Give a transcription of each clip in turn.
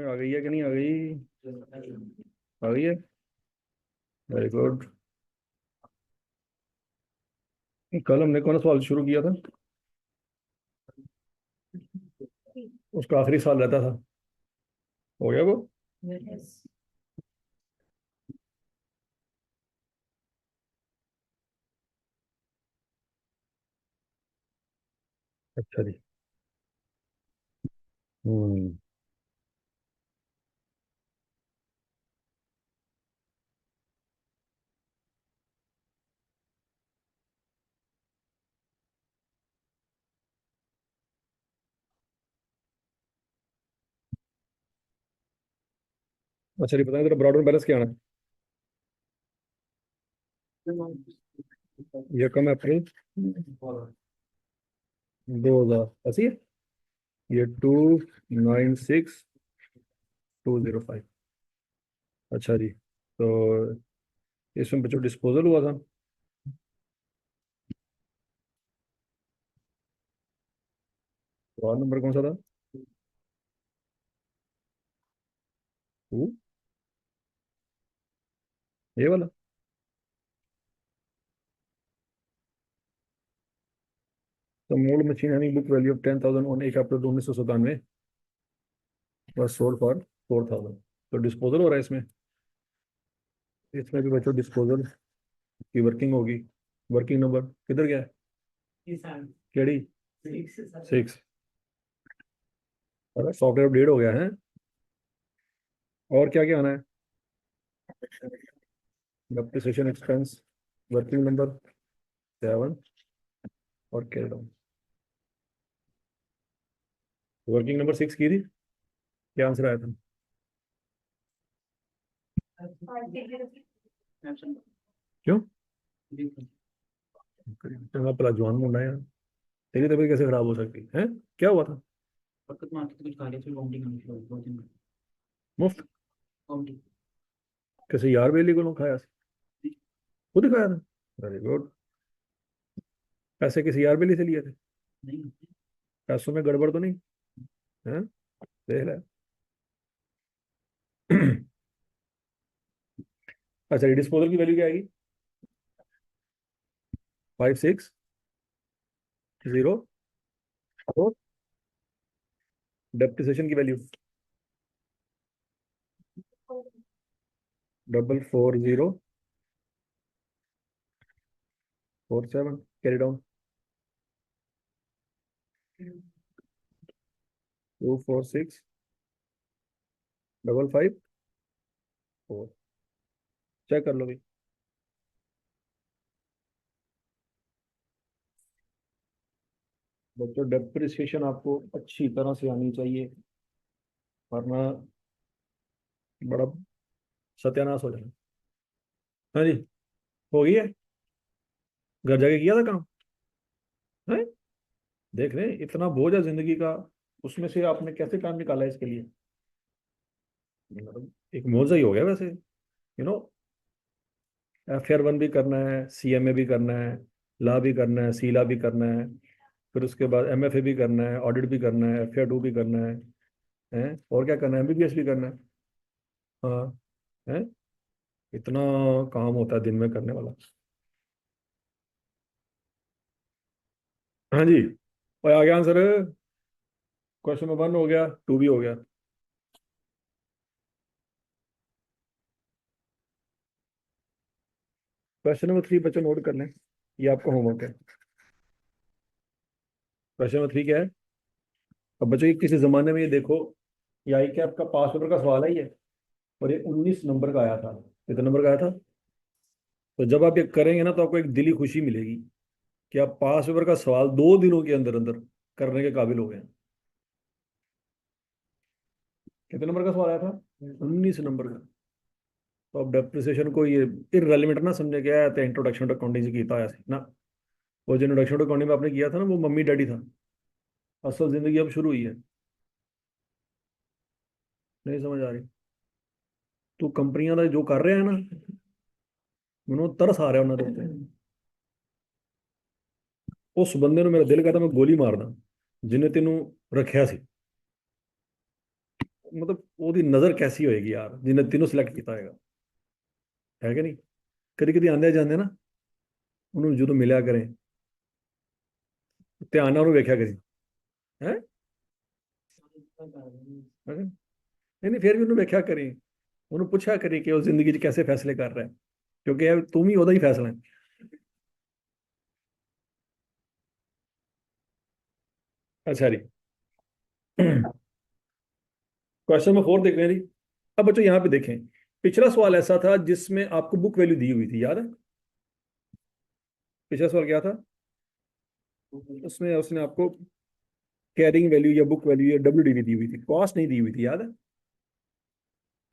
आ गई है कि नहीं आ गई? आ गई है। Very good. कल हमने कौन सा सवाल शुरू किया था? उसका आखिरी सवाल रहता था। हो गया वो? अच्छा जी। हम्म। अच्छा जी, बताएं तेरा ब्रॉडबैंड बैलेंस क्या है? ये कम अप्रैल 2000 ऐसी है। ये 296205। अच्छा जी। तो इसमें बच्चों डिस्पोजल हुआ था। सवाल नंबर कौन सा था? टू। ये वाला। तो mould machine having book value of 10,000 on 1 अप्रैल 1997 बस सोल्ड फॉर 4,000। तो डिस्पोजल हो रहा है इसमें। इसमें भी बच्चों डिस्पोजल की वर्किंग होगी। वर्किंग नंबर किधर गया है? केड़ी 6। अरे सॉफ्टवेयर अपडेट हो गया है। और क्या क्या आना है? डेप्रिसिएशन एक्सपेंस वर्किंग नंबर 7 और कैरी डाउन। वर्किंग नंबर 6 की थी। क्या आंसर आया था? क्यों? चंगा भला जवान मुंडा यार। तेरी तबीयत कैसे खराब हो सकती है? क्या हुआ था? मुफ्त? किसी यार बेली को खाया? खुद ही खाया था? Very good. पैसे किसी यार बेली से लिए थे? पैसों में गड़बड़ तो नहीं है? देख ले। अच्छा, डिस्पोजल की वैल्यू क्या आएगी? 560। और डेप्रिसिएशन की वैल्यू 44,047। Carry down 246,554। चेक कर लो भाई। बच्चों डेप्रिसिएशन आपको अच्छी तरह से आनी चाहिए, वरना बड़ा सत्यानाश हो जाए। हाँ जी। हो गई है। घर जाके किया था काम है? देख रहे हैं इतना बोझ है जिंदगी का। उसमें से आपने कैसे टाइम निकाला है इसके लिए? मतलब एक मौजा ही हो गया वैसे। नो। FR1 भी करना है, CMA भी करना है, ला भी करना है, सीला भी करना है, फिर उसके बाद MFA भी करना है, ऑडिट भी करना है, FR2 भी करना है? और क्या करना है? MBBS भी करना है। हाँ। है। इतना काम होता है दिन में करने वाला। हाँ जी। और आ गया आंसर। क्वेश्चन नंबर 1 हो गया, 2 भी हो गया। क्वेश्चन नंबर 3 बच्चों नोट कर लें। ये आपका होमवर्क है। क्वेश्चन नंबर 3 क्या है? अब बच्चों ये किसी जमाने में ये देखो, ये आई क्या आपका पास पेपर का सवाल है ये। और ये 19 नंबर का आया था। कितने नंबर का आया था? तो जब आप ये करेंगे ना तो आपको एक दिली खुशी मिलेगी कि आप पास पेपर का सवाल 2 दिनों के अंदर अंदर करने के काबिल हो गए हैं। कितने नंबर का सवाल आया था? 19 नंबर का। तो अब डेप्रिसिएशन को ये इररेलेवेंट ना समझे, क्या है इंट्रोडक्शन टू अकाउंटिंग से किया है ना। वो जो इंट्रोडक्शन टू अकाउंटिंग में आपने किया था ना, वो मम्मी डैडी था। असल जिंदगी अब शुरू हुई है। नहीं समझ आ रही? तो कंपनियां ਦਾ जो कर रहे हैं ना, ਮੈਨੂੰ तरस आ रहा है ਉਹਨਾਂ ਦੇ ਉੱਤੇ। उस बंदे ਨੂੰ मेरा दिल कहता मैं गोली मारदा जिन्हें तेनों रखा सी। मतलब ਉਹਦੀ ਨਜ਼ਰ कैसी होएगी यार जिन्हें तीनों सिलेक्ट ਕੀਤਾ ਹੋਏਗਾ, है कि नहीं। कभी कभी आंदे ਜਾਂਦੇ ਨਾ, ਉਹਨੂੰ ਜਦੋਂ ਮਿਲਿਆ ਕਰੇ, ਧਿਆਨ ਨਾਲ ਉਹਨੂੰ ਵੇਖਿਆ ਕਰੀ, ਹੈ। ਨਹੀਂ ਨਹੀਂ, ਫਿਰ ਵੀ ਉਹਨੂੰ ਵੇਖਿਆ ਕਰੀ, ਉਹਨੂੰ ਪੁੱਛਿਆ ਕਰੀ ਕਿ ਉਹ ਜ਼ਿੰਦਗੀ 'ਚ कैसे फैसले कर रहा है, ਕਿਉਂਕਿ ਇਹ ਤੂੰ ਵੀ ਉਹਦਾ ਹੀ ਫੈਸਲਾ ਹੈ। अच्छा जी। क्वेश्चन नंबर 4 देख रहे हैं जी। अब बच्चों यहाँ पे देखें, पिछला सवाल ऐसा था जिसमें आपको बुक वैल्यू दी हुई थी, याद है। पिछला सवाल क्या था, उसमें उसने आपको कैरिंग वैल्यू या बुक वैल्यू या WDV दी हुई थी, कॉस्ट नहीं दी हुई थी, याद है।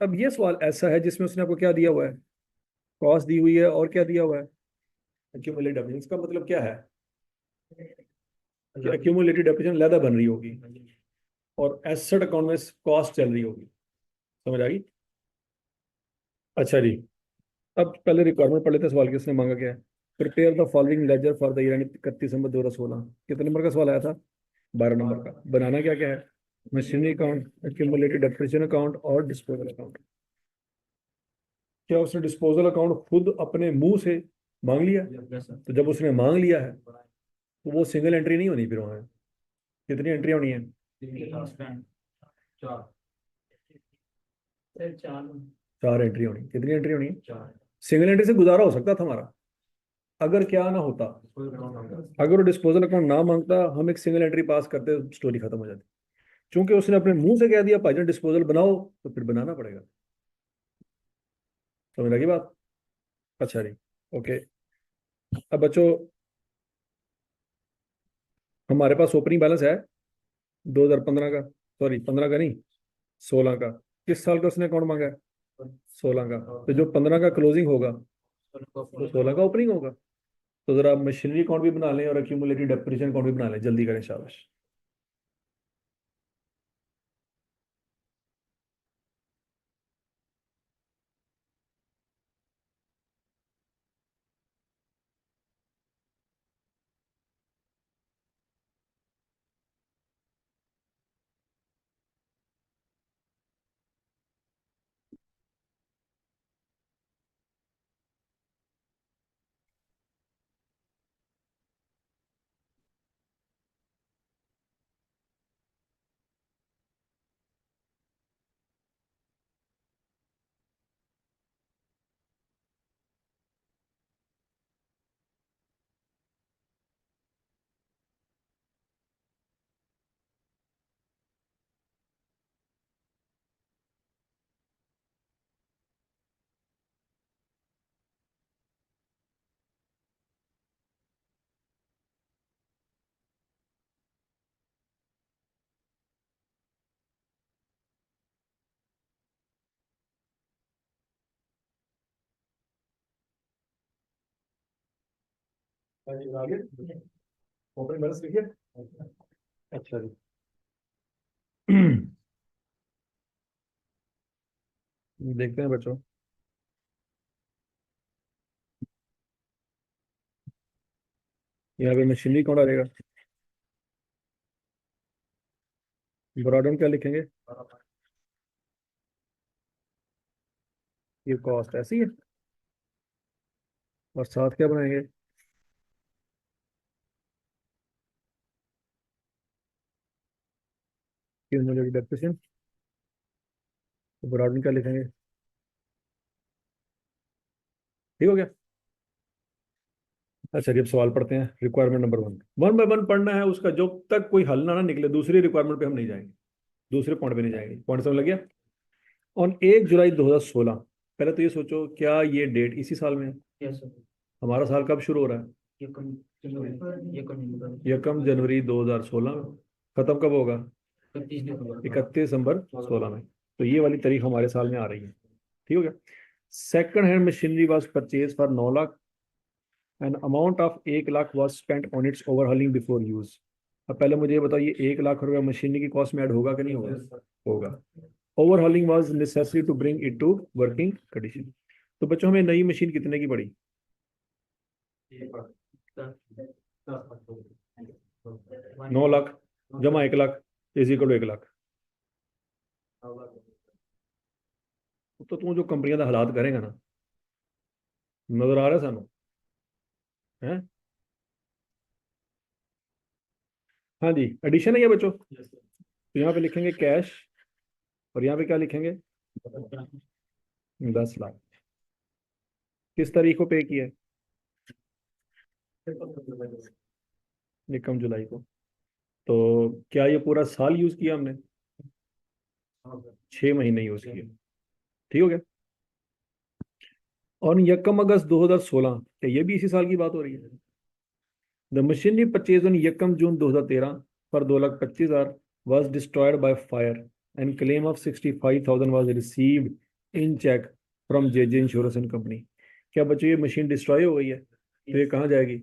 अब ये सवाल ऐसा है जिसमें उसने आपको क्या दिया हुआ है, कॉस्ट दी हुई है और क्या दिया हुआ है, एक्यूमुलेटेड डेप्रिसिएशन। इसका मतलब क्या है कि एक्यूमुलेटेड डेप्रिसिएशन लैदा बन रही होगी और एसेट अकाउंट में कॉस्ट चल रही होगी, समझ आ गई। अच्छा जी, अब पहले रिक्वायरमेंट पढ़ लेते हैं, सवाल किसने मांगा क्या है। Prepare the following ledger for the year 31 December 2016। कितने नंबर का सवाल आया था, 12 नंबर का। बनाना क्या क्या है, machinery account, accumulated depreciation account और डिस्पोजल अकाउंट। क्या उसने डिस्पोजल अकाउंट खुद अपने मुंह से मांग लिया, तो जब उसने मांग लिया है तो वो सिंगल एंट्री नहीं होनी, फिर वहां कितनी एंट्री होनी है, चार एंट्री होनी। कितनी एंट्री होनी है, सिंगल एंट्री से गुजारा हो सकता था हमारा, अगर क्या ना होता, अगर वो डिस्पोजल अकाउंट ना मांगता, हम एक सिंगल एंट्री पास करते, स्टोरी खत्म हो जाती। क्योंकि उसने अपने मुंह से कह दिया भाईजान डिस्पोजल बनाओ, तो फिर बनाना पड़ेगा, समझ लगी बात। अच्छा जी, ओके। अब बच्चों, हमारे पास ओपनिंग बैलेंस है 2015 का, सॉरी 15 का नहीं, 16 का। किस साल का उसने अकाउंट मांगा है, 16 का। तो जो 15 का क्लोजिंग होगा तो 16 का ओपनिंग होगा। तो जरा आप मशीनरी अकाउंट भी बना लें और एक्यूमुलेटेड डेप्रिसिएशन अकाउंट भी बना लें, जल्दी करें शाबाश। आगे ओपनिंग बैलेंस लिखिए। अच्छा जी। देखते हैं बच्चों, यहाँ पे मशीनरी कौन आ रहेगा, ब्रॉडन क्या लिखेंगे, ये कॉस्ट ऐसी है, और साथ क्या बनाएंगे, क्यूमुलेटेड डेप्रिसिएशन। तो ब्रॉडन क्या लिखेंगे, ठीक हो गया। अच्छा जी, अब सवाल पढ़ते हैं। Requirement number 1, one by one पढ़ना है उसका, जब तक कोई हल ना निकले दूसरी रिक्वायरमेंट पे हम नहीं जाएंगे, दूसरे पॉइंट पे नहीं जाएंगे। पॉइंट समझ लग गया। ऑन 1 जुलाई 2016, पहले तो ये सोचो क्या ये डेट इसी साल में है, हमारा साल कब शुरू हो रहा है, 1 जनवरी 2016 में। खत्म कब होगा, 31 दिसंबर 2016 में। तो ये वाली तारीख हमारे साल में आ रही है, ठीक हो गया। Second hand machinery was purchase for 9 lakh, and amount of 1 lakh was spent on it's overhauling before use. अब पहले मुझे ये बताओ, ये 1 लाख रुपया मशीनरी की कॉस्ट में ऐड होगा कि नहीं होगा, होगा। Overhauling was necessary to bring it to working condition. तो बच्चों हमें नई मशीन कितने की पड़ी, 9 लाख जमा 1 lakh is equal to 1 lakh. तो तू जो कंपनियां ਦਾ ਹਾਲਾਤ करेगा ना, नजर आ रहा है सानू है। हाँ जी, एडिशन है ये बच्चों। तो यहाँ पे लिखेंगे कैश, और यहाँ पे क्या लिखेंगे? 10 लाख। किस तारीख को पे किया है? 1 जुलाई को। तो क्या ये पूरा साल यूज किया हमने? 6 महीने यूज किए। ठीक हो गया। और 1 अगस्त 2016, क्या ये भी इसी साल की बात हो रही है? The machinery purchase on 1 June 2013 for 2,25,000 was destroyed by fire and claim of 65,000 was received in check from JJ insurance and company. क्या बच्चों ये मशीन डिस्ट्रॉय हो गई है, तो ये कहाँ जाएगी?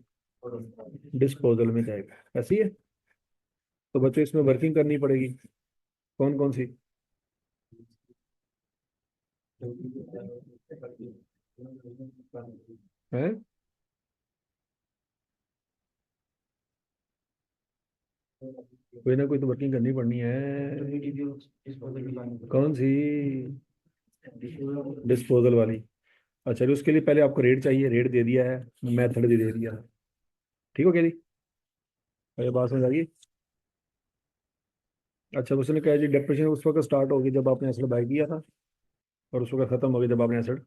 डिस्पोजल में जाएगा, ऐसी है। तो बच्चों इसमें वर्किंग करनी पड़ेगी, कौन कौन सी? है कोई ना कोई तो वर्किंग करनी पड़नी है। कौन सी? डिस्पोजल वाली। अच्छा जी, उसके लिए पहले आपको रेट चाहिए, रेट दे दिया है, मेथड भी दे दिया है। ठीक हो गया जी? और ये बात समझ आ गई? अच्छा, उसने कहा जी डिप्रेशन उस वक्त स्टार्ट होगी जब आपने एसिड बाई किया था, और उस वक्त खत्म हो गया जब आपने एसिड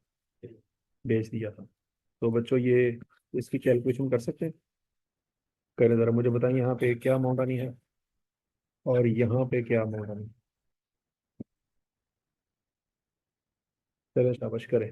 बेच दिया था। तो बच्चों ये इसकी कैलकुलेशन कर सकते हैं? करें ज़रा, मुझे बताइए यहाँ पे क्या अमाउंट आनी है और यहाँ पे क्या अमाउंट आनी है। चलो शाबाश करें।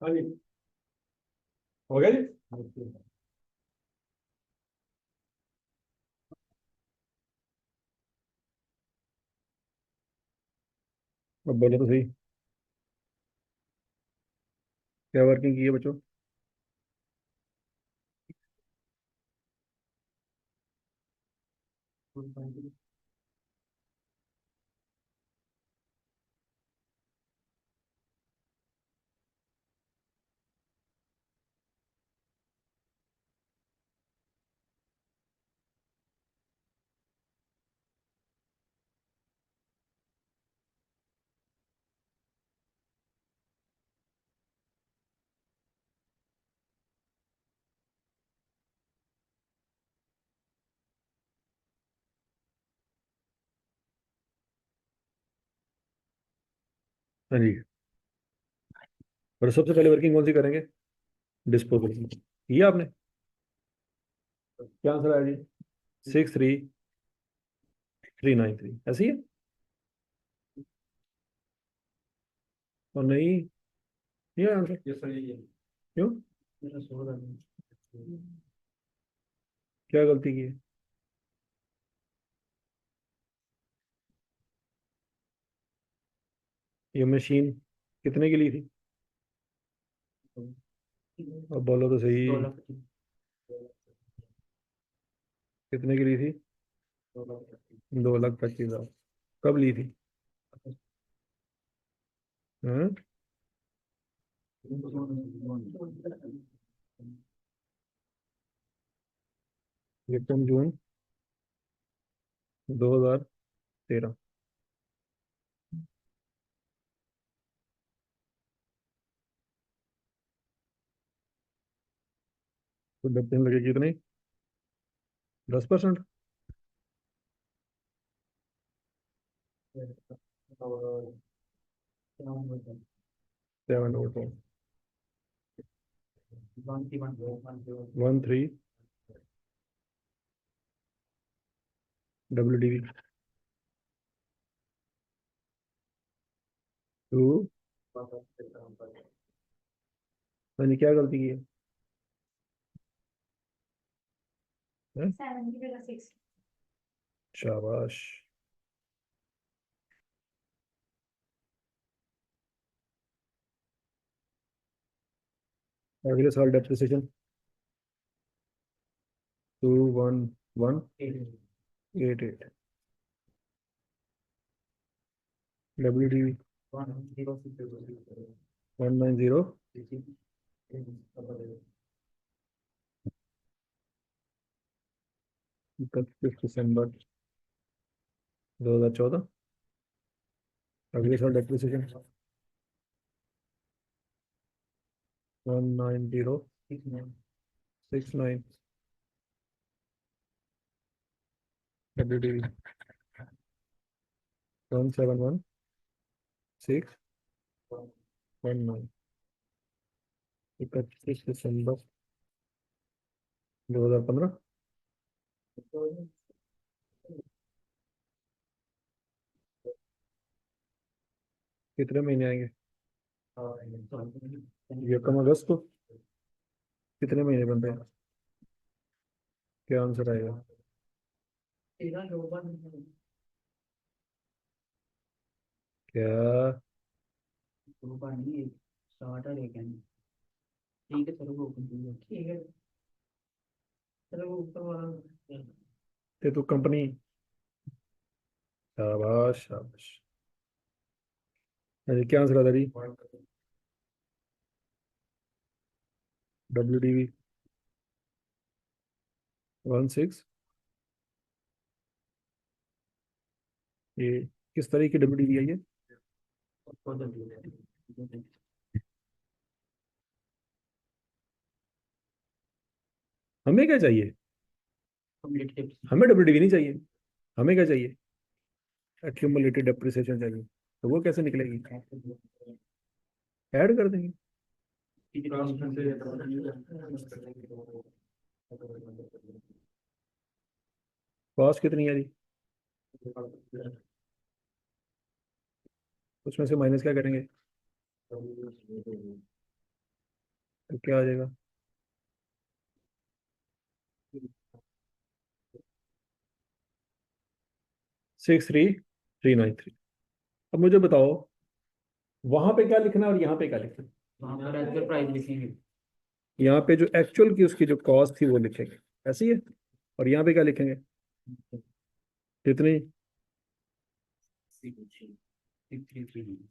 हाँ जी, हो गया जी। अब बोलो तो सही, क्या वर्किंग की है बच्चों? हाँ जी, और सबसे पहले वर्किंग कौन सी करेंगे? डिस्पोजल की। ये आपने क्या आंसर आया जी? 63393, ऐसी है? और नहीं, ये आंसर क्यों? क्या गलती की है? ये मशीन कितने की ली थी? अब बोलो तो सही, कितने की ली थी? 2,25,000। कब ली थी? हाँ? एकदम जून 2013। तो डब्बे में लगे कितने? 10%। 704 13 WDV टू। मैंने क्या गलती की है? हैं? शाबाश। अगले साल डेप्रिसिएशन 211888। WDV 190। 31 दिसंबर 2014। अगले साल डेप्रिसिएशन 19069। WDV 1716119। 31 दिसंबर 2015। कितने महीने आएंगे? ये कम अगस्त को कितने महीने बनते हैं? क्या आंसर आएगा? क्या? ये तो कंपनी। शाबाश शाबाश। अरे क्या आंसर आता है? WDV 16। ये किस तरह की WDV है ये? हमें क्या चाहिए? हमें WDV नहीं चाहिए। हमें क्या चाहिए? एक्यूमुलेटेड डेप्रिसिएशन चाहिए। तो वो कैसे निकलेगी? ऐड कर देंगे। कॉस्ट कितनी है जी? उसमें से माइनस क्या करेंगे? तो क्या आ जाएगा? 63393। अब मुझे बताओ, वहां पे क्या लिखना है और यहाँ पे क्या लिखना है? यहाँ पे जो एक्चुअल की उसकी जो कॉस्ट थी वो लिखेंगे, ऐसी है। और यहाँ पे क्या लिखेंगे? कितनी?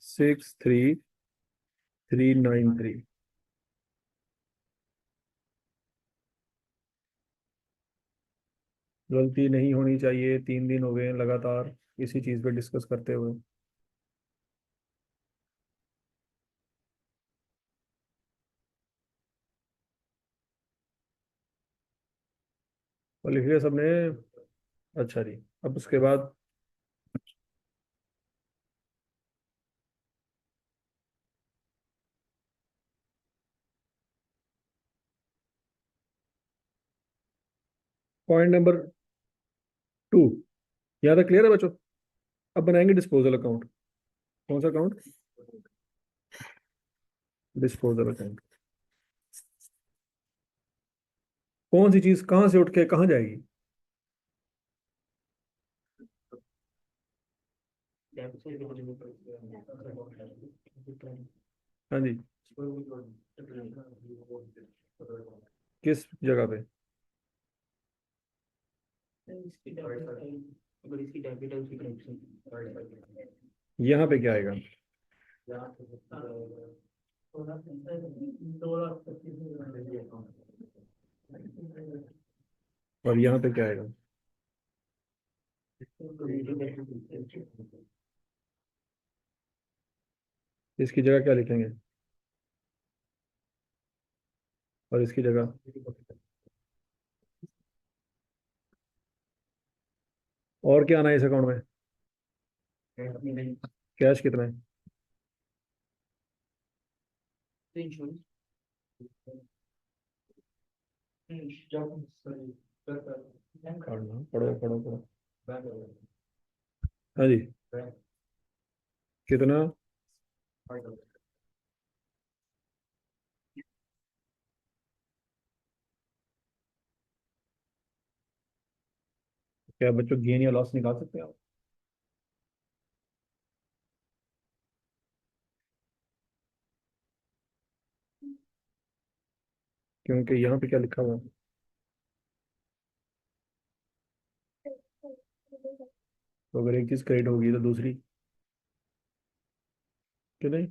63393। गलती नहीं होनी चाहिए। 3 दिन हो गए हैं लगातार इसी चीज पे डिस्कस करते हुए। और लिख लिया सबने? अच्छा जी। अब उसके बाद पॉइंट नंबर 2। यहाँ तक क्लियर है बच्चों? अब बनाएंगे डिस्पोजल अकाउंट। कौन सा अकाउंट? Disposal account. कौन सी चीज कहाँ से उठ के कहाँ जाएगी? हाँ जी। किस जगह पे? यहाँ पे क्या आएगा? और यहाँ पे क्या आएगा? इसकी जगह क्या लिखेंगे? और इसकी जगह? और क्या आना है इस अकाउंट में? कैश कितना है? पढ़ना, पढ़ो पढ़ो पढ़ो। हाँ जी। कितना? क्या बच्चों गेन या लॉस निकाल सकते हैं आप? क्योंकि यहाँ पे क्या लिखा हुआ है? तो अगर एक चीज क्रेडिट होगी तो दूसरी क्यों नहीं?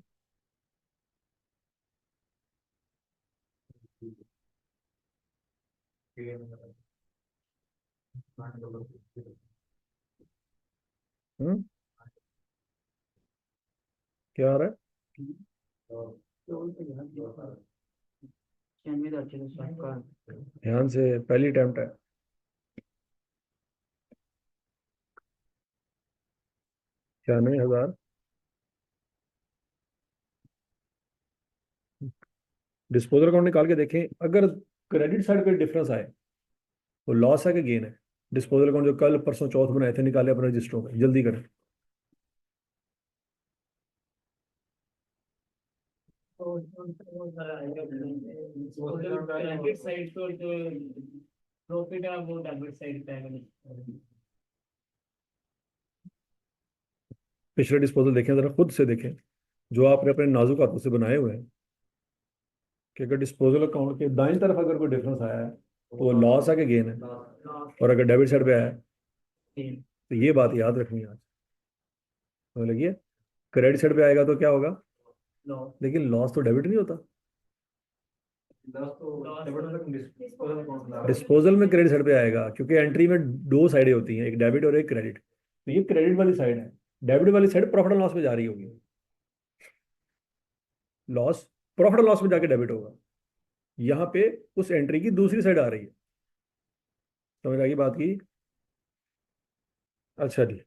हम्म। क्या आ रहा है? ध्यान से, पहली अटेम्प्ट है। 96,000। डिस्पोजल अकाउंट निकाल के देखें, अगर क्रेडिट साइड पे डिफरेंस आए तो लॉस है कि गेन है? डिस्पोजल अकाउंट जो कल परसों चौथ बनाए थे, निकाले अपने रजिस्टरों में, जल्दी करें। डेबिट साइड तो जो प्रॉफिट है वो डेबिट साइड पे है। पिछले डिस्पोजल देखें, जरा खुद से देखें, जो आपने अपने नाजुक हाथों से बनाए हुए हैं, कि अगर डिस्पोजल अकाउंट के दाईं तरफ अगर कोई डिफरेंस आया है तो वो लॉस है कि गेन है? और अगर डेबिट साइड पे आया है, तो ये बात याद रखनी है आज। तो लगी, क्रेडिट साइड पे आएगा तो क्या होगा? लेकिन लॉस तो डेबिट नहीं होता। डिस्पोजल में क्रेडिट साइड पे आएगा, क्योंकि एंट्री में दो साइडें होती हैं, एक डेबिट और एक क्रेडिट। तो ये क्रेडिट वाली साइड है। डेबिट वाली साइड प्रॉफिट एंड लॉस में जा रही होगी। लॉस प्रॉफिट एंड लॉस में जाके डेबिट होगा। यहाँ पे उस एंट्री की दूसरी साइड आ रही है। समझ आ गई बात की? अच्छा जी।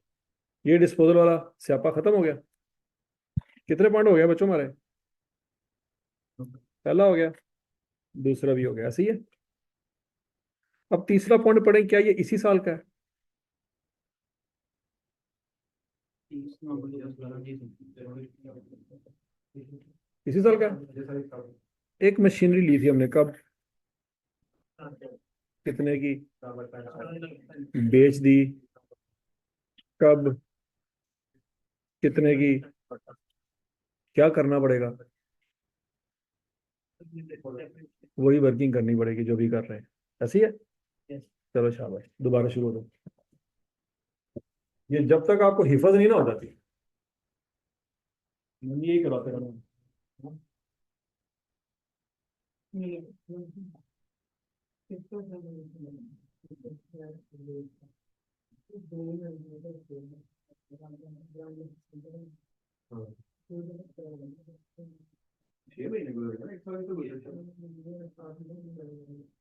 ये डिस्पोजल वाला स्यापा खत्म हो गया। कितने पॉइंट हो गया बच्चों हमारे? पहला हो गया, दूसरा भी हो गया, सही है। अब तीसरा पॉइंट पढ़ें, क्या ये इसी साल का है? इसी साल का है। एक मशीनरी ली थी हमने, कब, कितने की, बेच दी, कब, कितने की, क्या करना पड़ेगा? वही वर्किंग करनी पड़ेगी जो भी कर रहे हैं। ऐसी है। चलो शाबाश, दोबारा शुरू हो दो। ये जब तक आपको हिफज नहीं ना हो जाती, यही करवाते रहना। हाँ, 6 महीने गुजर गए ना, 1 साल तो गुजर गया।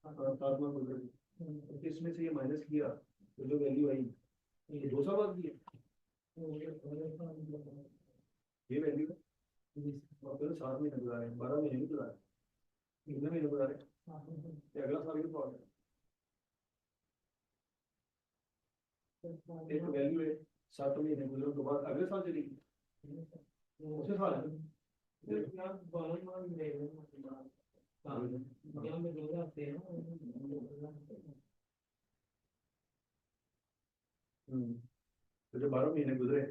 हाँ, 7 माह गुजर गए। तो इसमें से ये माइनस किया तो जो वैल्यू आई, ये 2 साल बाद की है। ये वैल्यू और फिर 7 महीने गुजारे, 12 महीने नहीं गुजारे, कितने महीने गुजारे? ये अगला साल की प्रॉब्लम है। एक वैल्यू है, 7 महीने गुजरने के बाद अगले साल चलेगी, उसी साल है। तो जो 12 महीने गुजरे,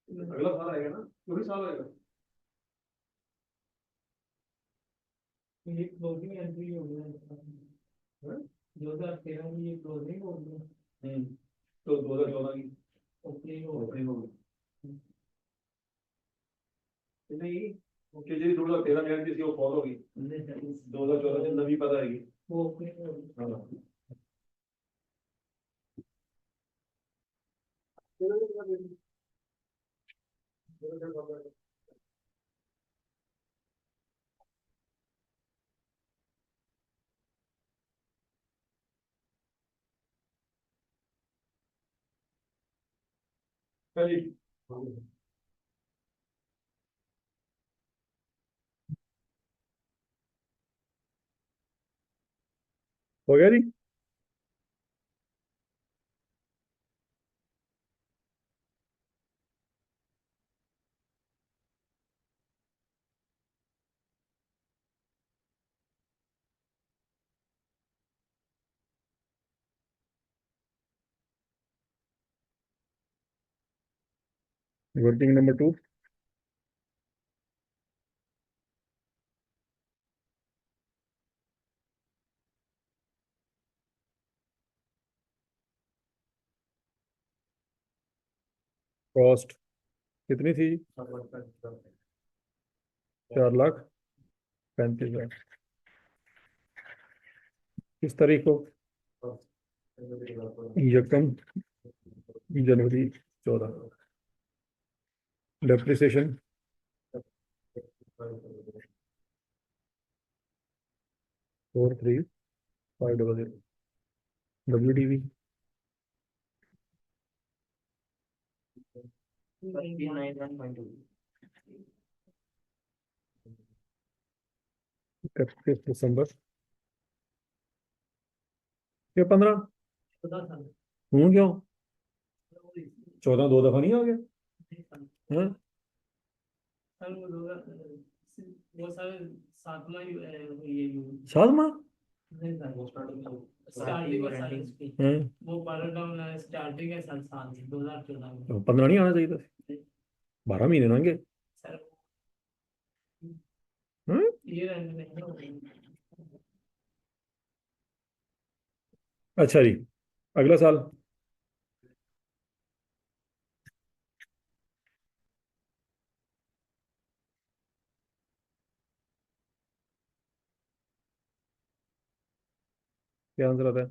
अगला साल आएगा ना, वही साल आएगा। ये क्लोजिंग एंट्री हो गया, 2013 में ये क्लोजिंग हो गया। तो 2014 की ओपनिंग हो गई। नहीं, ओके जी, 2013 में किसी को कॉल होगी, 2014 में नवी पता आएगी वो ओपनिंग होगी। हाँ। चलिए, हो गया जी। वर्किंग नंबर 2, कॉस्ट कितनी थी? 4,35,000। किस तारीख को? यकम जनवरी 14। डेप्रिसिएशन 4,35,000। WDV 391.2 31 दिसंबर या 15? 14 साल हूँ क्यों? 14 दो दफा नहीं आ गया? हाँ? सर वो सर सातवां ये 7 माह? नहीं सर वो स्टार्टिंग है सर इसकी हाँ, वो पैराडाउन स्टार्टिंग है सर साल 2014 में तो 15 नहीं आना चाहिए था? 12 महीने मांगे। सर हाँ? ये रहने नहीं अच्छा जी, अगला साल। क्या आंसर आता है?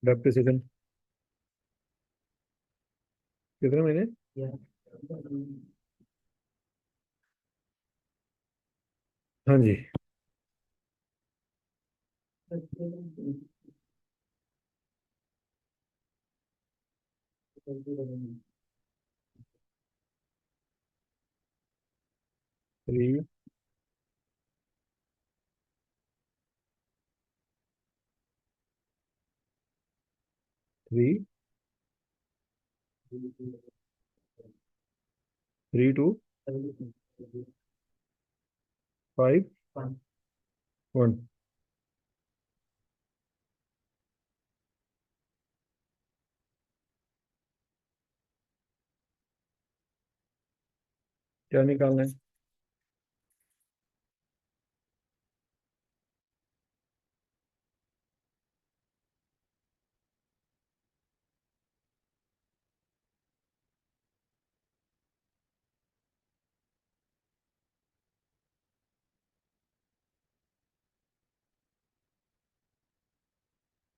डेप्रिसिएशन कितने महीने? हाँ जी, 3, 3, 3, 2, 5, 1। क्या निकालना है?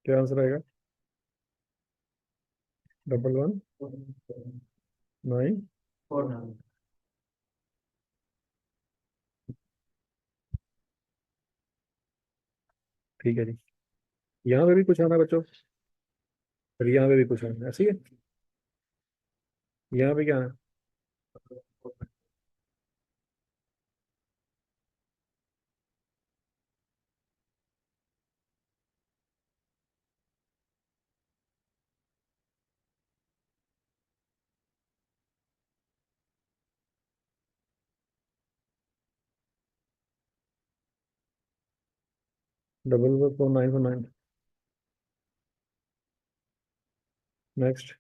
क्या आंसर आएगा? 11,9। ठीक है जी। यहाँ पे भी कुछ आना बच्चों, फिर यहाँ पे भी कुछ आना, ऐसी है। यहाँ पे क्या आना? डबल 4,949। नेक्स्ट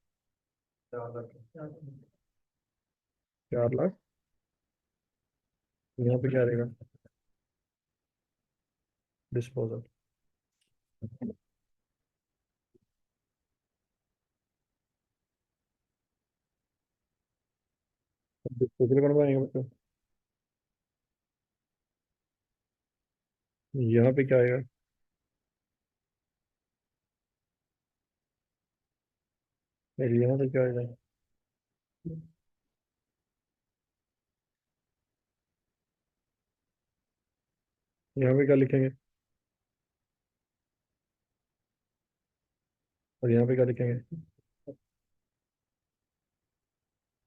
4 लाख। यहाँ पे क्या रहेगा? डिस्पोजल। डिस्पोजल बनवाएंगे बच्चों। यहाँ पे क्या आएगा? फिर यहाँ पे क्या आएगा? यहाँ पे क्या लिखेंगे? और यहाँ पे क्या लिखेंगे?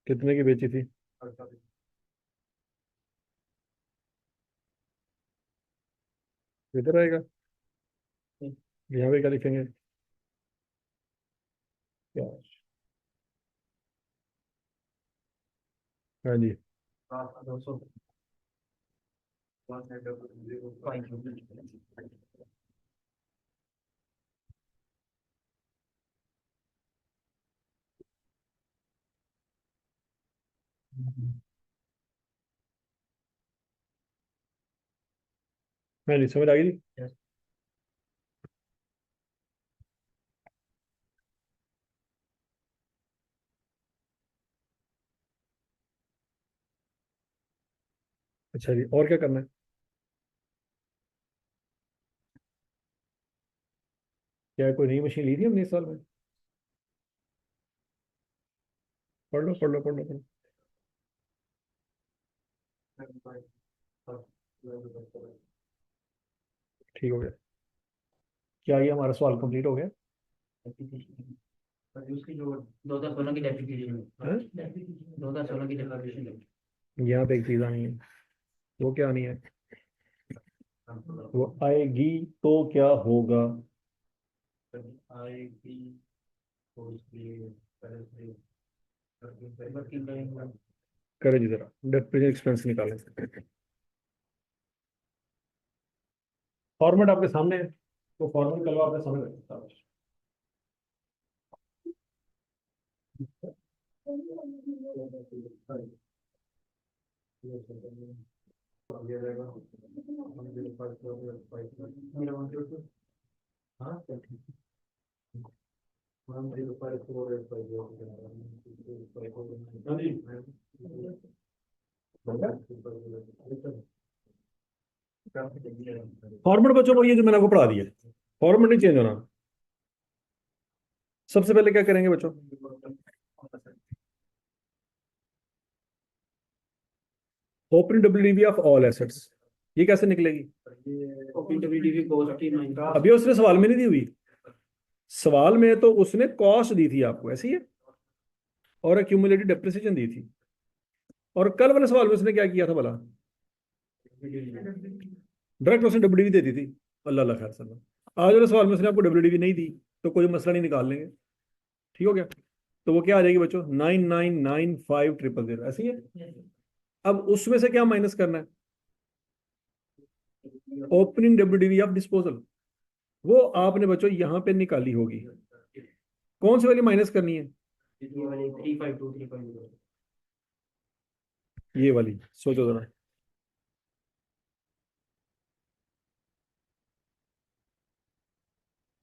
कितने की बेची थी? इधर आएगा। यहाँ पे क्या लिखेंगे? क्या? हाँ जी। 200 मैं नहीं समझ आ गई थी। Yes. अच्छा जी, और क्या करना है? क्या कोई नई मशीन ली थी हमने इस साल में? पढ़ लो पढ़ लो पढ़ लो पढ़ लो। ठीक हो गया। क्या ये हमारा सवाल कंप्लीट हो गया? उसकी जो 2016 की डेप्रिसिएशन हैं? 2016 की डेप्रिसिएशन यहाँ पे एक चीज आनी है, वो क्या आनी है? वो आएगी तो क्या होगा? आएगी तो उसकी पहले से वर्किंग करेंगे। करे जी जरा डेप्रिसिएशन एक्सपेंस निकालें। फॉर्मेट आपके सामने है, तो फॉर्मेट कल आपके सामने रखता हूँ। फॉर्मेट बच्चों को ये जो मैंने आपको पढ़ा दिया, फॉर्मेट नहीं चेंज होना। सबसे पहले क्या करेंगे बच्चों? Opening WDV of all assets, ये कैसे निकलेगी? ओपन डब्ल्यूडीवी कॉस्ट अभी उसने सवाल में नहीं दी हुई। सवाल में तो उसने कॉस्ट दी थी आपको, ऐसी है, और एक्यूमुलेटेड डेप्रिसिएशन दी थी। और कल वाले सवाल में उसने क्या किया था भला? डायरेक्ट उसने डब्ल्यूडीवी दे दी थी। अल्लाह अल्लाह खैर सल्ला। आज वाले सवाल में उसने आपको डब्ल्यूडीवी नहीं दी, तो कोई मसला नहीं, निकाल लेंगे। ठीक हो गया? तो वो क्या आ जाएगी बच्चों? 9995,000, ऐसी है। अब उसमें से क्या माइनस करना है? ओपनिंग डब्ल्यूडीवी ऑफ डिस्पोजल, वो आपने बच्चों यहां पे निकाली होगी। कौन सी वाली माइनस करनी है? 352 ये वाली, सोचो जरा।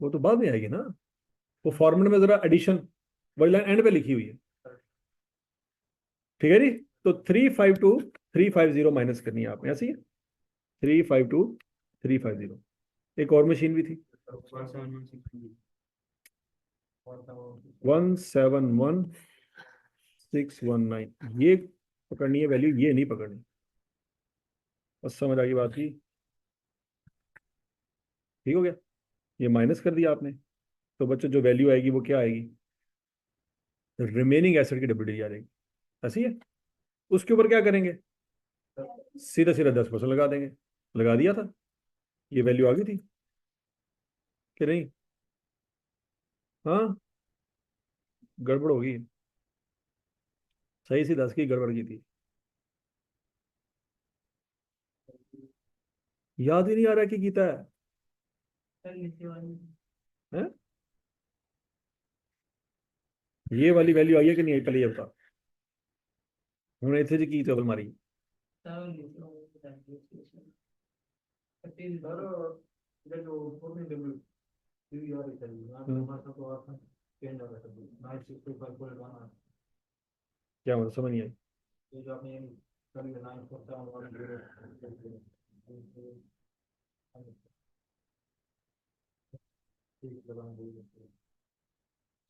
वो तो बाद में आएगी ना, वो फॉर्मूले में जरा एडिशन वाली लाइन एंड पे लिखी हुई है। ठीक है जी। तो 352,350 माइनस करनी है आपने, ऐसी है। 352,350। एक और मशीन भी थी, 171,619, ये पकड़नी है वैल्यू, ये नहीं पकड़नी। बस समझ आ गई बात की? ठीक हो गया? ये माइनस कर दिया आपने, तो बच्चों जो वैल्यू आएगी वो क्या आएगी? रिमेनिंग एसेट की डब्ल्यूडी आ जाएगी, ऐसी है। उसके ऊपर क्या करेंगे? सीधा सीधा 10% लगा देंगे। लगा दिया था, ये वैल्यू आ गई थी कि नहीं? हाँ, गड़बड़ होगी। सही सी 10 की गड़बड़ की थी। याद ही नहीं आ रहा कि कीता है? ये वाली वैल्यू आई है कि नहीं आई, पहले ये बता। हमने इतने की टेबल मारी। क्या मतलब, समझ नहीं आई।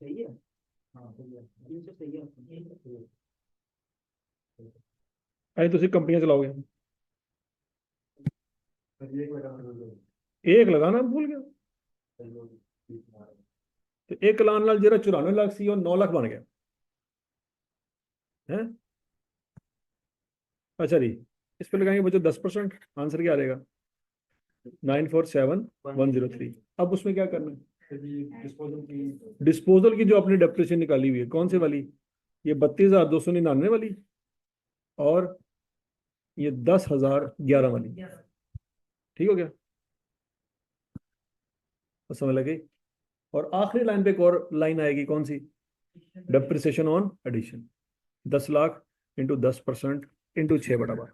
सही है। हाँ सही है, इनसे सही है। अरे तुम कंपनियां चलाओगे, एक लगाना भूल गया। तो एक लाख नाल जरा 94 लाख सी और 9 लाख बन गया है। अच्छा जी, इस पे लगाएंगे बच्चों 10%, आंसर क्या आ जाएगा? 947,103। अब उसमें क्या करना है? डिस्पोजल की जो आपने डेप्रिसिएशन निकाली हुई है, कौन सी वाली? ये 32,299 वाली, और ये 10,011 वाली। ठीक हो गया, तो समझ लगी। और आखिरी लाइन पे एक और लाइन आएगी, कौन सी? Depreciation on addition. 10 lakh into 10% into 6/12।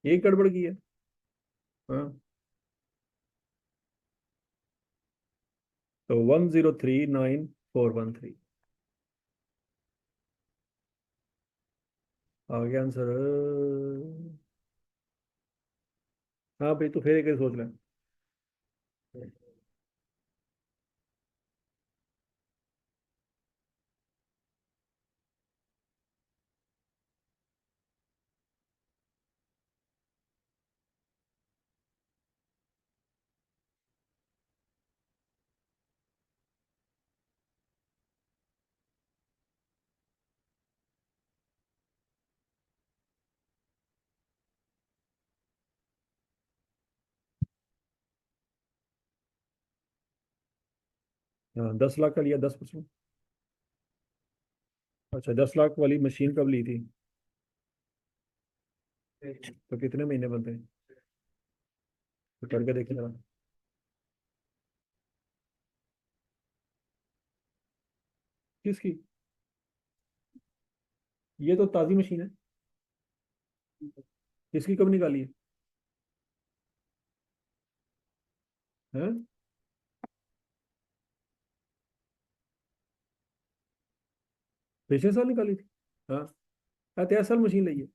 यही गड़बड़ की है। हाँ, तो 1039413 आ गया आंसर। हाँ भाई, तो फिर एक सोच लें। हाँ, 10 लाख का लिया 10%। अच्छा, 10 लाख वाली मशीन कब ली थी? तो कितने महीने बनते हैं? तो करके देखिए जरा। किसकी? ये तो ताज़ी मशीन है। इसकी कब निकाली है? पिछले साल निकाली थी। हाँ, 23 साल मशीन ली है।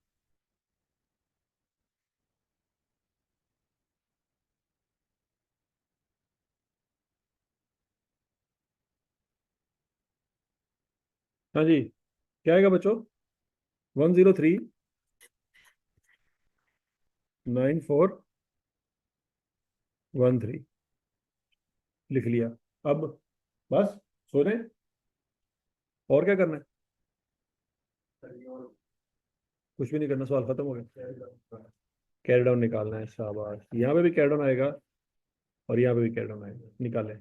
हाँ जी, क्या आएगा बच्चों? 1039413। लिख लिया। अब बस सो रहे हैं? और क्या करना है? कुछ भी नहीं करना, सवाल खत्म हो गया। कैरी डाउन निकालना है, शाबाश। यहाँ पे भी कैरी डाउन आएगा और यहाँ पे भी कैरी डाउन आएगा, निकालें।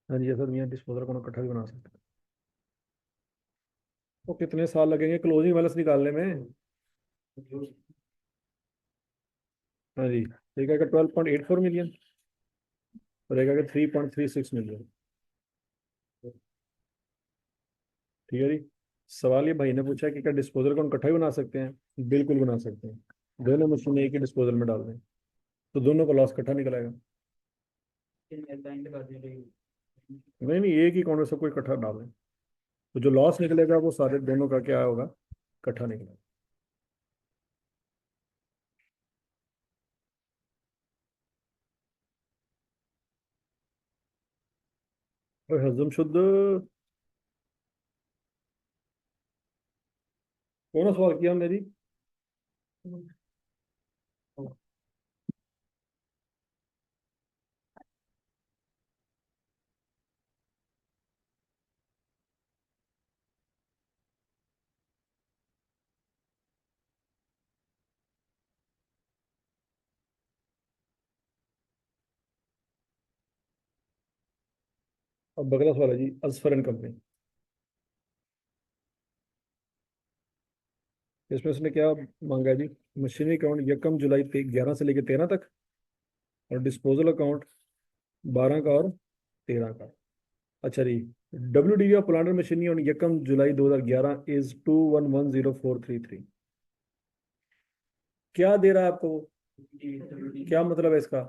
हाँ जी, असद मियाँ डिस्पोजल को इकट्ठा भी बना सकते हैं। तो कितने साल लगेंगे क्लोजिंग बैलेंस निकालने में? हाँ जी, एक आएगा 12.84 मिलियन और एक आएगा 3.36 मिलियन। ठीक है जी। सवाल ये भाई ने पूछा कि क्या डिस्पोजल को इकट्ठा ही बना सकते हैं? बिल्कुल बना सकते हैं। दोनों मशीन एक ही डिस्पोजल में डाल दें तो दोनों का लॉस इकट्ठा निकल आएगा। नहीं नहीं, एक ही अकाउंट में सबको इकट्ठा डाल दें तो जो लॉस निकलेगा वो सारे दोनों का क्या होगा? इकट्ठा निकलेगा। और हजम शुद्ध। कौन सा सवाल किया मेरी? अब अगला सवाल है जी, अजफर एंड कंपनी। इसमें उसने क्या मांगा है जी? मशीनरी अकाउंट यकम जुलाई 11 से लेकर 13 तक, और डिस्पोजल अकाउंट 12 का और 13 का। अच्छा जी। WDV of planter machinery on यकम जुलाई 2011 इज 2110433। क्या दे रहा है आपको? क्या मतलब है इसका?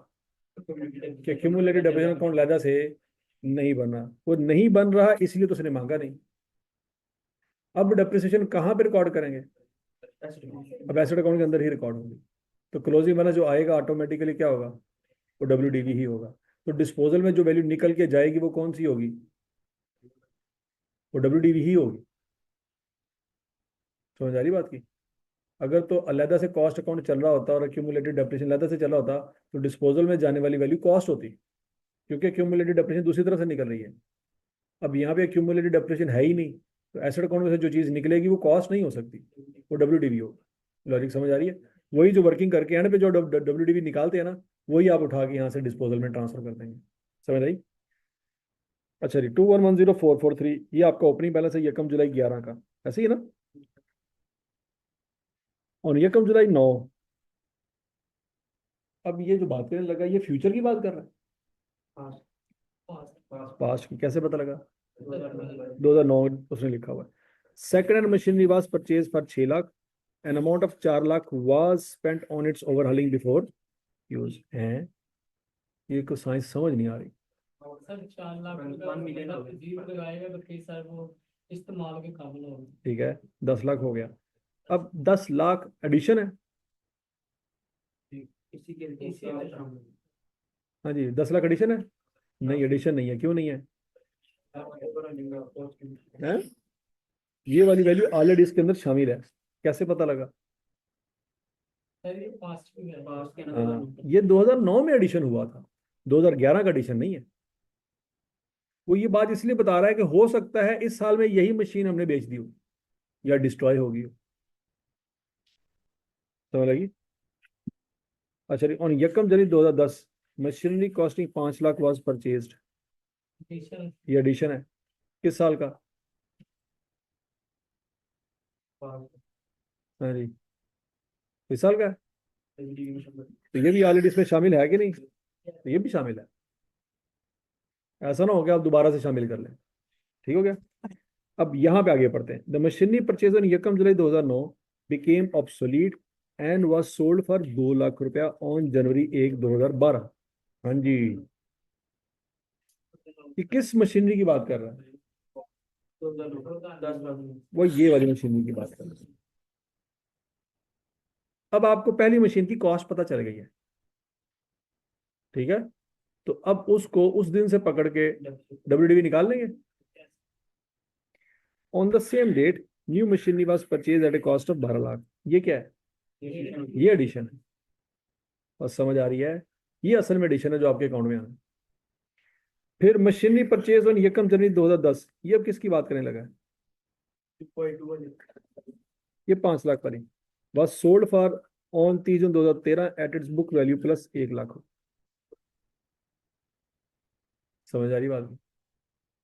कि क्यूमुलेटेड डेप्रिसिएशन अकाउंट लैदा से नहीं बना, वो नहीं बन रहा इसलिए तो उसने मांगा नहीं। अब डेप्रिसिएशन कहाँ पे रिकॉर्ड करेंगे? अब एसेट अकाउंट के अंदर ही रिकॉर्ड होगी। तो क्लोजिंग बैलेंस जो आएगा ऑटोमेटिकली क्या होगा? वो WDV ही होगा। तो डिस्पोजल में जो वैल्यू निकल के जाएगी वो कौन सी होगी? वो WDV ही होगी। समझ आ रही बात की? अगर तो अलहदा से कॉस्ट अकाउंट चल रहा होता और एक्यूमुलेटेड डेप्रिसिएशन अलहदा से चला होता तो डिस्पोजल में जाने वाली वैल्यू कॉस्ट होती, क्योंकि एक्यूमुलेटेड डेप्रिसिएशन दूसरी तरफ से निकल रही है। अब यहाँ पे एक्यूमुलेटेड डेप्रिसिएशन है ही नहीं, तो एसेट अकाउंट में से जो चीज़ निकलेगी वो कॉस्ट नहीं हो सकती, वो WDV हो। लॉजिक समझ आ रही है? वही जो वर्किंग करके एंड पे जो WDV निकालते हैं ना, वही आप उठा के यहाँ से डिस्पोजल में ट्रांसफर कर देंगे। समझ आई? अच्छा जी, 2110443 ये आपका ओपनिंग बैलेंस है यकम जुलाई 11 का, ऐसे ही है ना? और यकम जुलाई 9, अब ये जो बात करने लगा ये फ्यूचर की बात कर रहा है, पास्ट की कैसे पता लगा? 2009 उसने लिखा हुआ है। Second hand machinery was purchase for 6 lakh, an amount of 4 lakh was spent on it's overhauling before use है। ये को साइंस समझ नहीं आ रही। सर 4 लाख रुपया 1 मिलियन लगाएगा तो फिर सर वो इस्तेमाल के काबिल होगा। ठीक है, 10 लाख हो गया। अब 10 लाख एडिशन है। इसी के लिए हाँ जी, 10 लाख एडिशन है? नहीं, एडिशन नहीं है। क्यों नहीं है? हैं? ये वाली वैल्यू ऑलरेडी इसके अंदर शामिल है। कैसे पता लगा? सर ये पास्ट के हाँ, ये 2009 में एडिशन हुआ था, 2011 का एडिशन नहीं है। वो ये बात इसलिए बता रहा है कि हो सकता है इस साल में यही मशीन हमने बेच दी हो या डिस्ट्रॉय होगी हो। समझ लगी? अच्छा, ऑन यकम जनवरी 2010 machinery costing 5 lakh was purchased, ये एडिशन है। किस साल का? हाँ जी, इस साल का है। तो ये भी ऑलरेडी इसमें शामिल है कि नहीं? तो ये भी शामिल है। ऐसा ना हो कि आप दोबारा से शामिल कर लें। ठीक हो गया? अब यहाँ पे आगे पढ़ते हैं। द मशीनरी परचेज ऑन यकम जुलाई 2009 became obsolete and was sold for 2 lakh रुपया ऑन जनवरी 1 2012। हाँ जी, ये किस मशीनरी की बात कर रहा है? वो ये वाली मशीनरी की बात कर रहा है। अब आपको पहली मशीन की कॉस्ट पता चल गई है, ठीक है? तो अब उसको उस दिन से पकड़ के WDV निकाल लेंगे। On the same date new machinery was purchase at a cost of 12 lakh. ये क्या है? ये एडिशन है। और समझ आ रही है? ये असल में एडिशन है जो आपके अकाउंट में आना है। फिर मशीनरी परचेज ऑन यकम जनवरी 2010, ये अब किसकी बात करने लगा है? ये 5 लाख पर he was sold for on 30 June 2013 at its book value plus 1 lakh. समझ आ रही बात?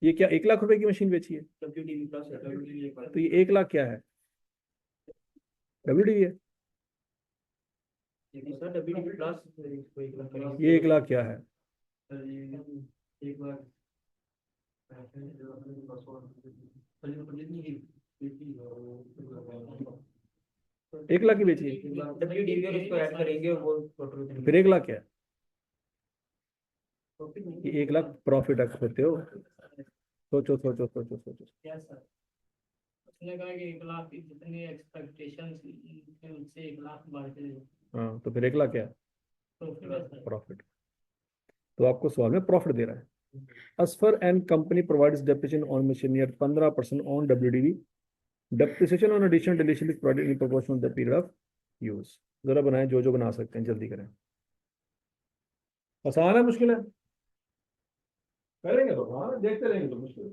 ये क्या 1 लाख रुपए की मशीन बेची है? तो ये 1 लाख क्या है? WDV है। ये 1 लाख क्या है? 1 लाख की बेची है। फिर 1 लाख क्या है? ये 1 लाख प्रॉफिट करते हो। सोचो सोचो सोचो सोचो। क्या सर उसने कहा कि 1 लाख की जितनी एक्सपेक्टेशन थे उससे 1 लाख बढ़ के हाँ, तो फिर 1 लाख क्या है? प्रॉफिट है सर। प्रॉफिट। तो आपको सवाल में प्रॉफिट दे रहा है। Asfar and company provides depreciation on machinery at 15% on WDV। Depreciation on addition deletion is provided in proportion of the period of use. जरा बनाएं, जो बना सकते हैं जल्दी करें। आसान है मुश्किल है? करेंगे तो हाँ, देखते रहेंगे तो मुश्किल है।